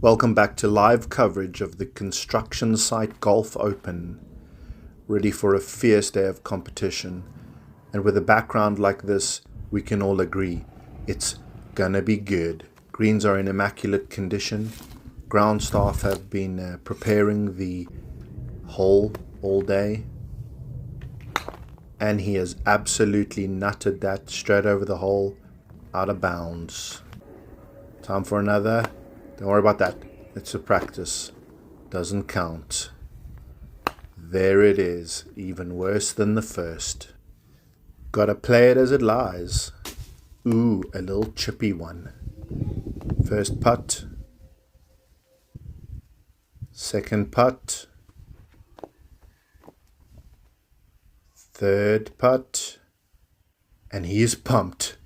Welcome back to live coverage of the construction site Golf Open, ready for a fierce day of competition. And with a background like this, we can all agree it's gonna be good. Greens are in immaculate condition. Ground staff have been preparing the hole all day. And he has absolutely nutted that straight over the hole, out of bounds. Time for another. Don't worry about that. It's a practice. Doesn't count. There it is. Even worse than the first. Gotta play it as it lies. Ooh, a little chippy one. First putt. Second putt. Third putt. And he is pumped.